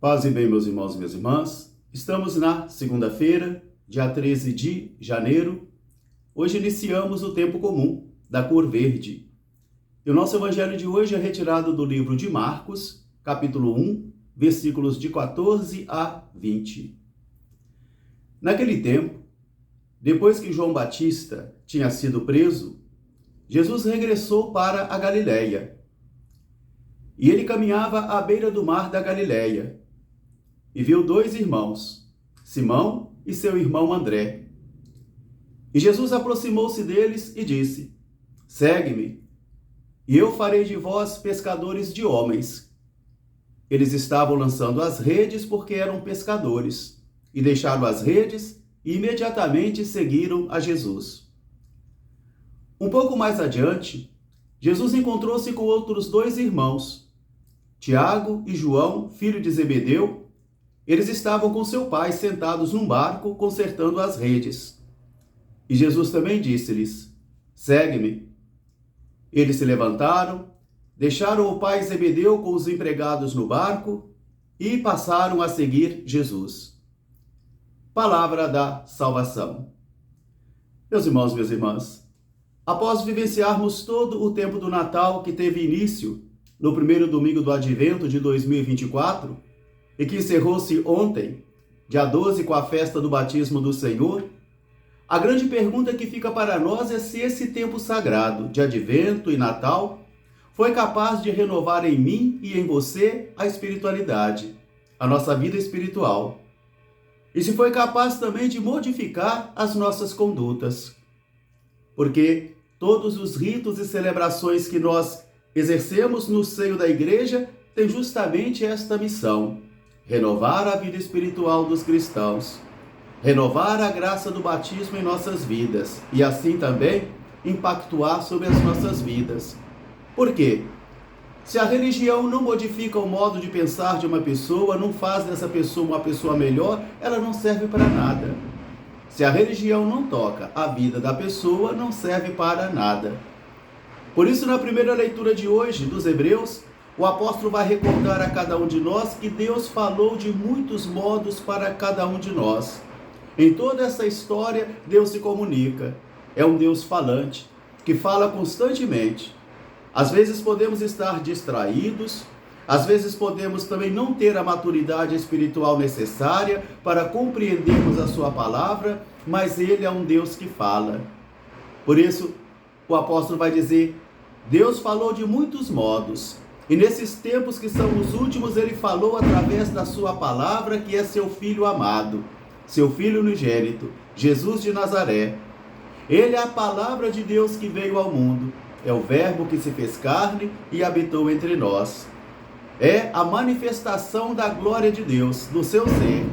Paz e bem, meus irmãos e minhas irmãs. Estamos na segunda-feira, dia 13 de janeiro. Hoje iniciamos o tempo comum da cor verde. E o nosso evangelho de hoje é retirado do livro de Marcos, capítulo 1, versículos de 14 a 20. Naquele tempo, depois que João Batista tinha sido preso, Jesus regressou para a Galileia. E ele caminhava à beira do mar da Galileia e viu dois irmãos, Simão e seu irmão André. E Jesus aproximou-se deles e disse: "Segue-me, e eu farei de vós pescadores de homens." Eles estavam lançando as redes porque eram pescadores, e deixaram as redes e imediatamente seguiram a Jesus. Um pouco mais adiante, Jesus encontrou-se com outros dois irmãos, Tiago e João, filho de Zebedeu. Eles estavam com seu pai sentados num barco, consertando as redes. E Jesus também disse-lhes: "Segue-me." Eles se levantaram, deixaram o pai Zebedeu com os empregados no barco e passaram a seguir Jesus. Palavra da salvação. Meus irmãos, minhas irmãs, após vivenciarmos todo o tempo do Natal que teve início no primeiro domingo do Advento de 2024, e que encerrou-se ontem, dia 12, com a festa do batismo do Senhor, a grande pergunta que fica para nós é se esse tempo sagrado de Advento e Natal foi capaz de renovar em mim e em você a espiritualidade, a nossa vida espiritual. E se foi capaz também de modificar as nossas condutas. Porque todos os ritos e celebrações que nós exercemos no seio da igreja têm justamente esta missão: renovar a vida espiritual dos cristãos, renovar a graça do batismo em nossas vidas e assim também impactuar sobre as nossas vidas. Por quê? Se a religião não modifica o modo de pensar de uma pessoa, não faz dessa pessoa uma pessoa melhor, ela não serve para nada. Se a religião não toca a vida da pessoa, não serve para nada. Por isso, na primeira leitura de hoje, dos Hebreus, o apóstolo vai recordar a cada um de nós que Deus falou de muitos modos para cada um de nós. Em toda essa história, Deus se comunica. É um Deus falante, que fala constantemente. Às vezes podemos estar distraídos, às vezes podemos também não ter a maturidade espiritual necessária para compreendermos a sua palavra, mas Ele é um Deus que fala. Por isso, o apóstolo vai dizer: Deus falou de muitos modos. E nesses tempos que são os últimos, Ele falou através da sua palavra, que é seu Filho amado, seu Filho unigênito, Jesus de Nazaré. Ele é a palavra de Deus que veio ao mundo. É o Verbo que se fez carne e habitou entre nós. É a manifestação da glória de Deus, do seu ser.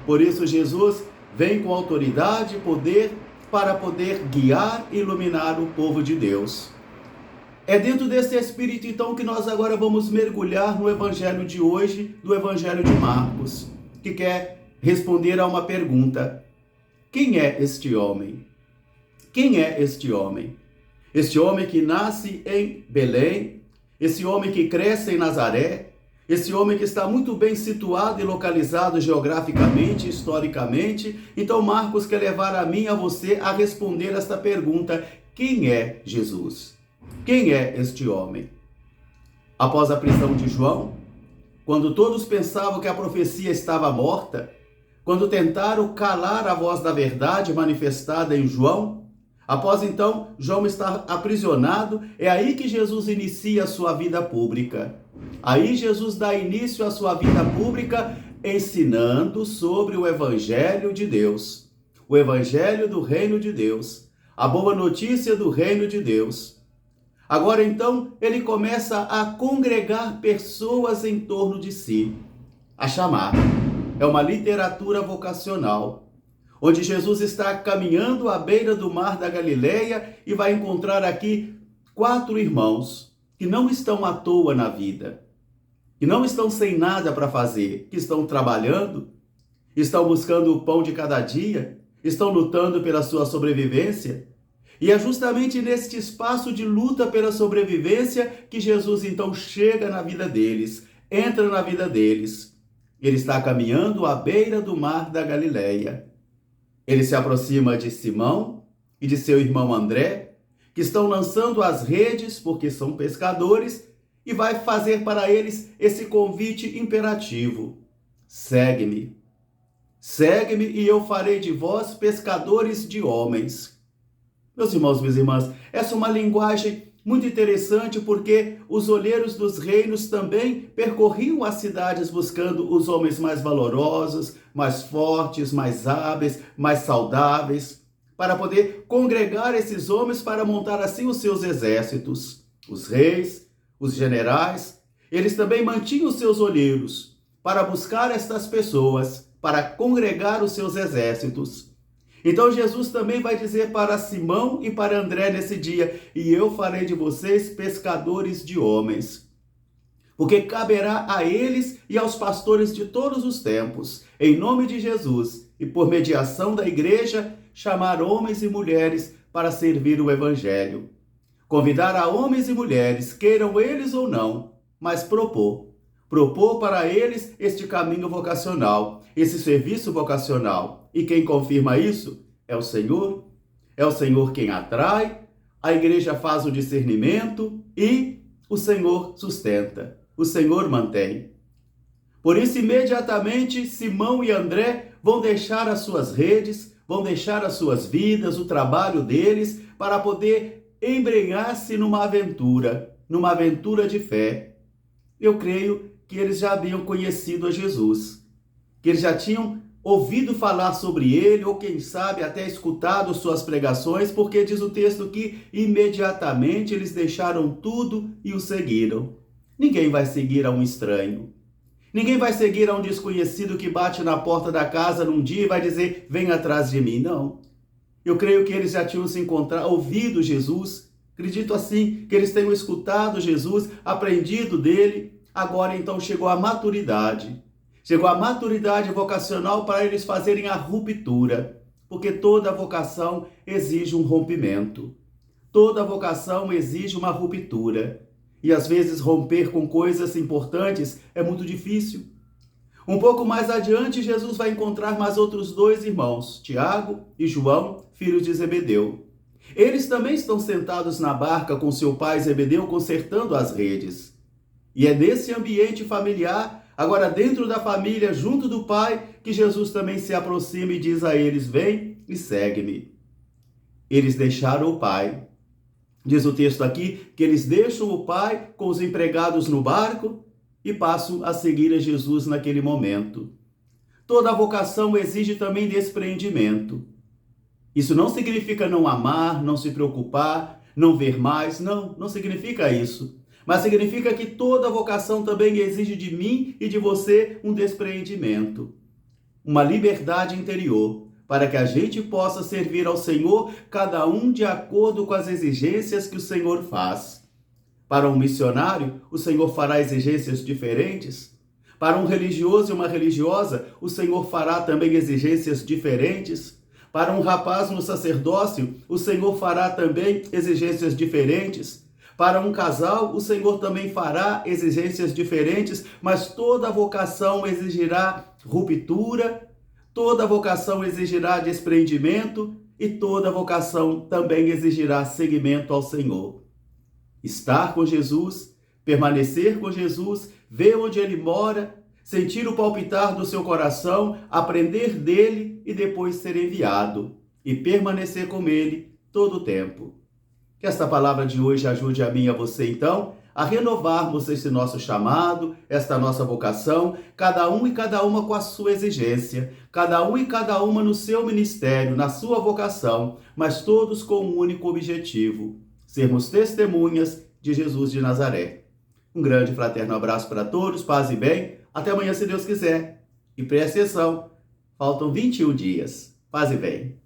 Por isso Jesus vem com autoridade e poder para poder guiar e iluminar o povo de Deus. É dentro desse espírito, então, que nós agora vamos mergulhar no evangelho de hoje, do evangelho de Marcos, que quer responder a uma pergunta: quem é este homem? Quem é este homem? Este homem que nasce em Belém, esse homem que cresce em Nazaré, esse homem que está muito bem situado e localizado geograficamente, historicamente. Então Marcos quer levar a mim e a você a responder esta pergunta: quem é Jesus? Quem é este homem? Após a prisão de João, quando todos pensavam que a profecia estava morta, quando tentaram calar a voz da verdade manifestada em João, após então João estar aprisionado, é aí que Jesus inicia a sua vida pública. Aí Jesus dá início à sua vida pública ensinando sobre o Evangelho de Deus, o Evangelho do Reino de Deus, a boa notícia do Reino de Deus. Agora então ele começa a congregar pessoas em torno de si, a chamar. É uma literatura vocacional, onde Jesus está caminhando à beira do mar da Galileia e vai encontrar aqui 4 irmãos que não estão à toa na vida, que não estão sem nada para fazer, que estão trabalhando, estão buscando o pão de cada dia, estão lutando pela sua sobrevivência. E é justamente neste espaço de luta pela sobrevivência que Jesus então chega na vida deles, entra na vida deles. Ele está caminhando à beira do mar da Galileia. Ele se aproxima de Simão e de seu irmão André, que estão lançando as redes porque são pescadores, e vai fazer para eles esse convite imperativo: segue-me. Segue-me e eu farei de vós pescadores de homens. Meus irmãos, minhas irmãs, essa é uma linguagem muito interessante, porque os olheiros dos reinos também percorriam as cidades buscando os homens mais valorosos, mais fortes, mais hábeis, mais saudáveis, para poder congregar esses homens para montar assim os seus exércitos. Os reis, os generais, eles também mantinham os seus olheiros para buscar estas pessoas, para congregar os seus exércitos. Então Jesus também vai dizer para Simão e para André nesse dia: e eu farei de vocês pescadores de homens. Porque caberá a eles e aos pastores de todos os tempos, em nome de Jesus e por mediação da igreja, chamar homens e mulheres para servir o evangelho. Convidar a homens e mulheres, queiram eles ou não, mas propor para eles este caminho vocacional, esse serviço vocacional. E quem confirma isso é o Senhor. É o Senhor quem atrai, a igreja faz o discernimento e o Senhor sustenta, o Senhor mantém. Por isso, imediatamente, Simão e André vão deixar as suas redes, vão deixar as suas vidas, o trabalho deles, para poder embrenhar-se numa aventura de fé. Eu creio que eles já haviam conhecido a Jesus, que eles já tinham ouvido falar sobre ele, ou quem sabe até escutado suas pregações, porque diz o texto que imediatamente eles deixaram tudo e o seguiram. Ninguém vai seguir a um estranho. Ninguém vai seguir a um desconhecido que bate na porta da casa num dia e vai dizer: vem atrás de mim. Não. Eu creio que eles já tinham ouvido Jesus. Acredito assim, que eles tenham escutado Jesus, aprendido dele. Agora então chegou a maturidade. Chegou a maturidade vocacional para eles fazerem a ruptura. Porque toda vocação exige um rompimento. Toda vocação exige uma ruptura. E às vezes romper com coisas importantes é muito difícil. Um pouco mais adiante, Jesus vai encontrar mais outros dois irmãos, Tiago e João, filhos de Zebedeu. Eles também estão sentados na barca com seu pai Zebedeu, consertando as redes. E é nesse ambiente familiar, agora dentro da família, junto do pai, que Jesus também se aproxima e diz a eles: vem e segue-me. Eles deixaram o pai. Diz o texto aqui que eles deixam o pai com os empregados no barco e passam a seguir a Jesus naquele momento. Toda vocação exige também despreendimento. Isso não significa não amar, não se preocupar, não ver mais. Não significa isso. Mas significa que toda vocação também exige de mim e de você um despreendimento, uma liberdade interior, para que a gente possa servir ao Senhor, cada um de acordo com as exigências que o Senhor faz. Para um missionário, o Senhor fará exigências diferentes. Para um religioso e uma religiosa, o Senhor fará também exigências diferentes. Para um rapaz no sacerdócio, o Senhor fará também exigências diferentes. Para um casal, o Senhor também fará exigências diferentes, mas toda vocação exigirá ruptura, toda vocação exigirá desprendimento e toda vocação também exigirá seguimento ao Senhor. Estar com Jesus, permanecer com Jesus, ver onde Ele mora, sentir o palpitar do seu coração, aprender dele e depois ser enviado e permanecer com Ele todo o tempo. Que esta palavra de hoje ajude a mim e a você, então, a renovarmos esse nosso chamado, esta nossa vocação, cada um e cada uma com a sua exigência, cada um e cada uma no seu ministério, na sua vocação, mas todos com um único objetivo: sermos testemunhas de Jesus de Nazaré. Um grande fraterno abraço para todos, paz e bem, até amanhã se Deus quiser. E preste atenção, faltam 21 dias. Paz e bem.